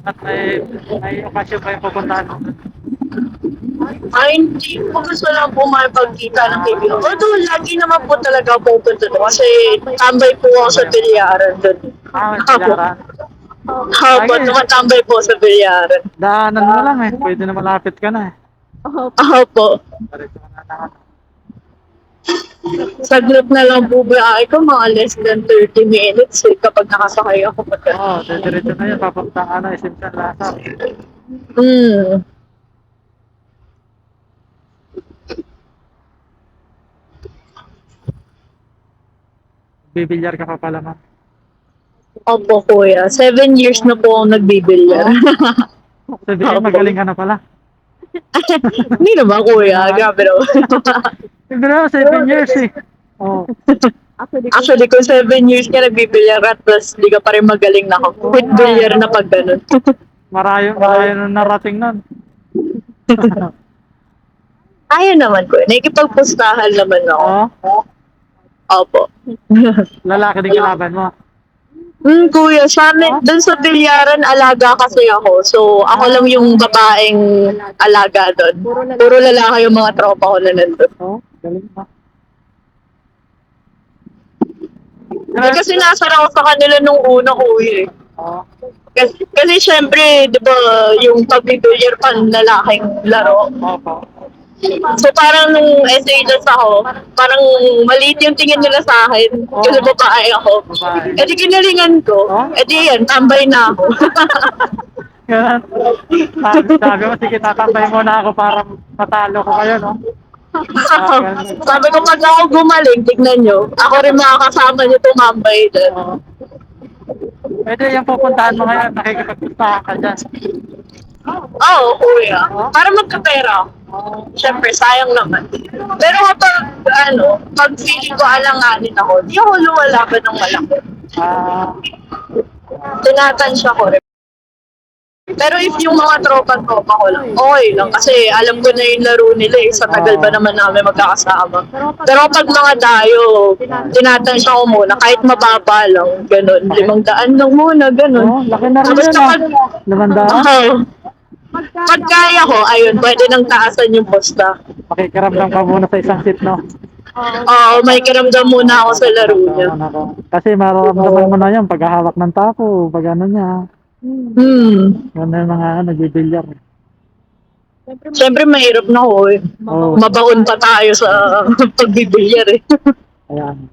At may okasyon pa yung pupuntahan mo. Ay, hindi ko gusto lang po makipagkita ng kaibigan. Although, lagi naman po talaga ako pupunta doon kasi tambay po ako sa bilyaran doon. Ah, may Ako. bilyaran. Ako, Lagi. tumatambay po sa bilyaran. Daanan mo lang eh. Pwede na malapit ka na eh. Ako po. Diretso ka na lang. Saglit na lang po biyahe ko, mga less than 30 minutes kapag nakasakay ako. Oo, diretso na yun. Papunta ka na, Essential Lazar. Hmm. Bibilyar ka pa pala, ma'am. Opo, kuya. 7 years na po ako nagbibilyar. Sabihin, Opo. magaling ka na pala. Hindi naman, kuya. Grabe naman. Pero 7 years eh. Oo. Actually, kung 7 years ka nagbibilyar at plus di ka pa rin magaling na ako. Quit bilyar na pag ganun. Marayo na narating nun. Ayaw naman, kuya. Nakikipagpustahan naman ako. Oo. Opo. Lalaki din kalaban mo. Kuya, sa amin, dun sa bilyaran, alaga kasi ako. So, ako lang yung babaeng alaga doon. Puro lalaki yung mga tropa ko na nandun. Oo, galing pa. Kasi nasara ako sa kanila nung una, kuya. Oo. Kasi syempre, di ba, yung pagbibilyar pan lalaking laro. Opo. So parang nung SALS ako, parang maliit yung tingin nila sa akin. Kasi babae ako. Babae. Eh di kinalingan ko. Eh di yan, tambay na ako. Ganun. Sabi mo, sige, tatambay muna ako para matalo ko kayo, no? Sabi ko pag ako gumaling, tignan nyo. Ako rin makakasama nyo tumambay doon. Oo. Pwede yung pupuntahan mo ngayon, nakikipagpustahan ka dyan. Oo, kuya. Para magkapera. Siyempre, sayang naman. Pero kapag, pag feeling ko alanganin ako, di ako lumalaban ng malaki. Ah, Tinatansya ko rin. Pero if yung mga tropa-tropa ko lang, okay lang. Kasi alam ko na yung laro nila eh. Sa tagal pa naman namin magkakasama. Pero pag mga dayo, tinatansya ko muna. Kahit mababa lang, ganun. 500 lang muna, ganun. oo, laki na rin Tapos yun, kapag, 500. pag kaya ko, ayun, pwede nang taasan yung posta. Makikiramdam ka muna sa isang seat, no? Oo, may kiramdam muna ako sa laro niya. Makikiramdaman ako. Kasi mararamdaman mo na yun pag hawak ng tapo, pag ano niya. Ano yung mga nagbibilyar. Siyempre, mahirap na ako eh. Oo, Mabaon pa tayo sa pagbibilyar eh. ayan.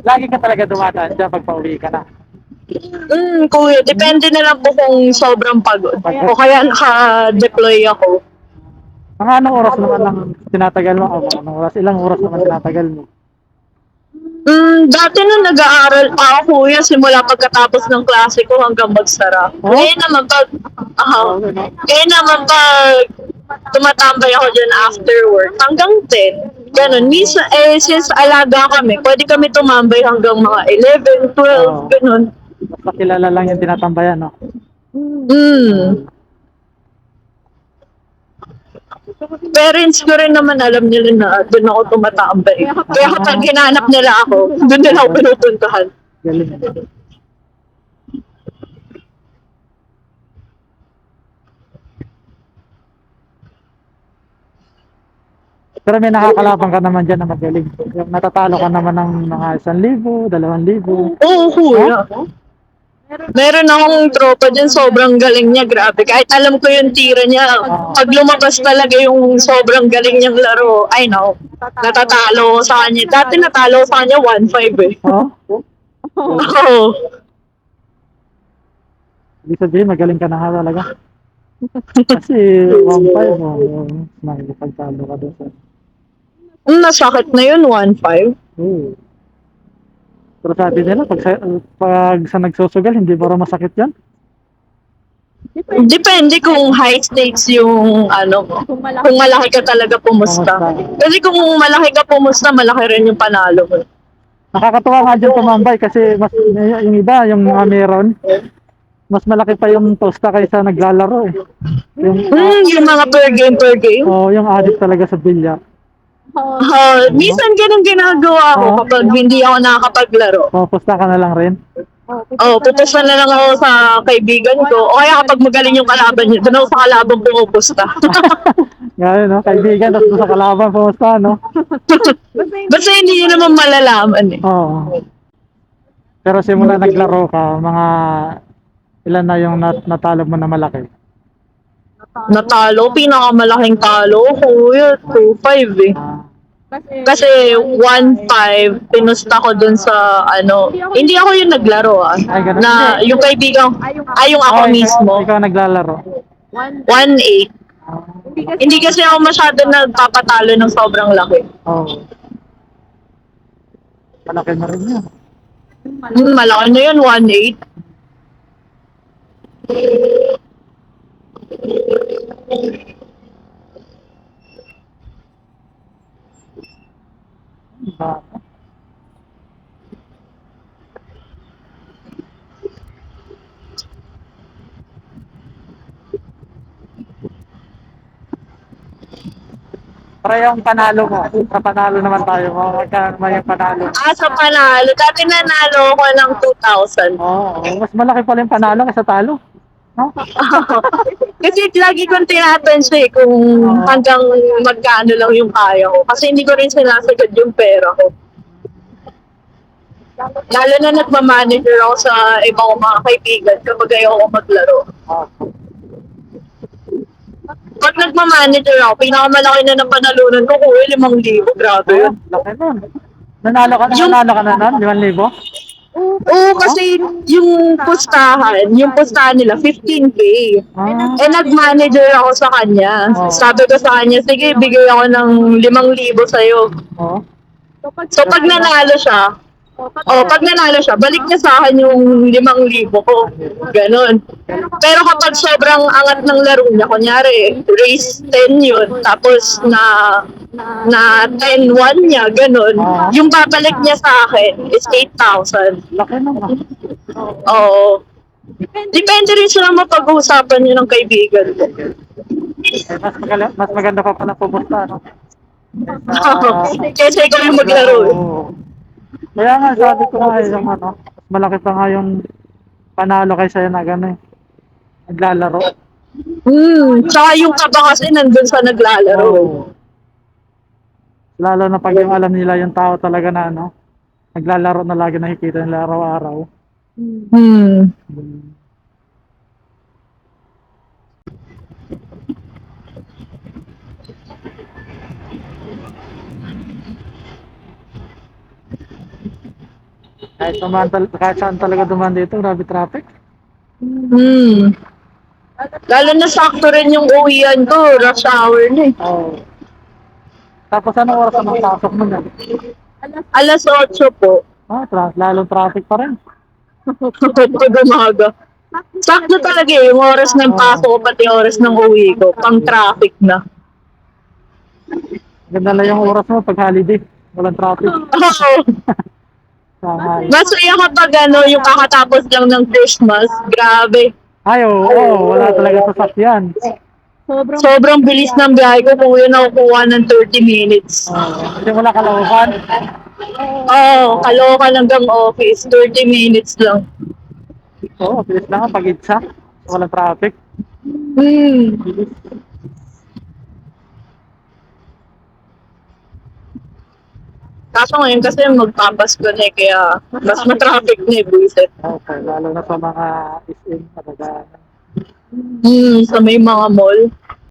Lagi ka talaga dumadaan dyan pag pauwi ka na. Kuya, depende na lang po kung sobrang pagod. O kaya naka-deploy ako. Mga anong oras naman lang tinatagal mo? O mga anong oras? Ilang oras naman tinatagal mo? Dati nung nag-aaral pa ako, kuya, simula pagkatapos ng klase ko hanggang magsara. Oh? Ngayon naman pag, ngayon naman pag tumatambay ako dyan after work, hanggang 10. Ganun. Minsan, since alaga kami, pwede kami tumambay hanggang mga 11, 12, Oo. ganun. Basta kilala lang yung tinatambayan, no? Parents ko rin naman alam nila na doon ako tumatambay. Kaya kapag hinanap nila ako, doon nila ako pinupuntahan. Galing. Pero may nakakalaban ka naman dyan na magaling. Yung natatalo ka naman ng mga 1,000, 2,000. Oo, kuya. Meron akong tropa dyan, sobrang galing niya, grabe. Kahit alam ko yung tira niya, pag lumabas talaga yung sobrang galing niyang laro, ay no, natatalo ko sa kanya. Dati natalo ko sa kanya 1-5 eh. Oh? Oo. Ibig sabihin, magaling ka na nga talaga. Kasi 1,500, nakikipagtalo ka doon sa... Nasakit na yun, 1-5. Oo. Pero sabi nila, pag sa nagsusugal, hindi ba raw masakit yan? Depende kung high stakes yung kung malaki ka talaga pumusta. Kasi kung malaki ka pumusta, malaki rin yung panalo mo. Nakakatuwa nga dyan tumambay kasi mas, yung iba, yung mga meron, mas malaki pa yung posta kaysa naglalaro eh. Yung, Yung mga per game. yung addict talaga sa bilyar. Minsan ganun ginagawa ko kapag hindi ako nakakapaglaro. Posta ka na lang rin. Pupusta na lang ako sa kaibigan ko. O kaya kapag magaling yung kalaban niya, doon ako sa kalaban pumupusta. Ngayon, no? Kaibigan, tapos sa kalaban, posta, no? Basta hindi nyo naman malalaman eh. Oo. Pero simula naglaro ka, mga ilan na yung natalo mo na malaki? Natalo, pinakamalaking talo ko, 2-5 eh. Kasi 1-5, pinusta ko dun sa hindi ako yung naglaro Ay, ganun. na yung kaibigan, yung ako mismo, Ikaw naglalaro. 1-8. Hindi kasi ako masyado nagpapatalo ng sobrang laki. Oo. Malaki na rin yun. Malaki na yun, 1-8. Baka. Para yung panalo mo, sa panalo naman tayo, magkano naman yung panalo? Sa panalo, dati nanalo ako ng 2,000. Oo, mas malaki pala yung panalo kaysa talo. No? Kasi lagi kong tinatansiya kung hanggang magkano lang yung kaya ko. Kasi hindi ko rin sinasagad yung pera ko. Lalo na nagmamanager ako sa ibang mga kaibigan kapag ayaw ko maglaro. Pag nagmamanager ako, pinakamalaki na ng panalunan ko, 5,000. Grabe yun. Laki nun. Nanalo ka na nun? 5,000? Oo, kasi yung pustahan nila, 15K. Eh, nag-manager ako sa kanya. Sabi ko sa kanya, sige, bigay ako ng 5,000 sa'yo. So, pag nanalo siya, balik niya sa akin yung 5,000 ko. Ganon. Pero kapag sobrang angat ng laro niya, kunyari, race 10 yun, tapos na 10-1 niya, ganon, yung babalik niya sa akin is 8,000. Laki naman. Oo. Depende rin sa mapag-uusapan niyo ng kaibigan ko. Mas maganda pa pala pumusta, no? Kasi ikaw yung maglaro. Kaya nga, sabi ko nga yung mas malaki pa nga yung panalo kaysa yun na gano'n. Naglalaro. Tsaka yung kaba kasi nandun sa naglalaro. Lalo na pag yung alam nila yung tao talaga na naglalaro na lagi nakikita nila araw-araw. Kahit saan talaga dumaan dito, grabe traffic. Lalo na sakto rin yung uwian ko, rush hour na eh. Tapos anong oras ang pasok mo yan? 8:00 po. Lalong traffic pa rin. Pag umaga. Sakto talaga yung oras ng pasok ko pati oras ng uwi ko. Pang traffic na. Ganda lang yung oras mo pag holiday. Walang traffic. Masaya kapag yung kakatapos lang ng Christmas. Grabe. Ay, oo, wala talaga sasakyan. Sobrang bilis ng biyahe ko kung yun nakukuha ng 30 minutes. Kasi wala Caloocan. Caloocan hanggang office. 30 minutes lang. Bilis lang pag itsa. Walang traffic. Bilis. Kaso ngayon kasi magpapasko na kaya mas matraffic na buisit. Okay, lalo na sa mga SM talaga. Sa may mga mall.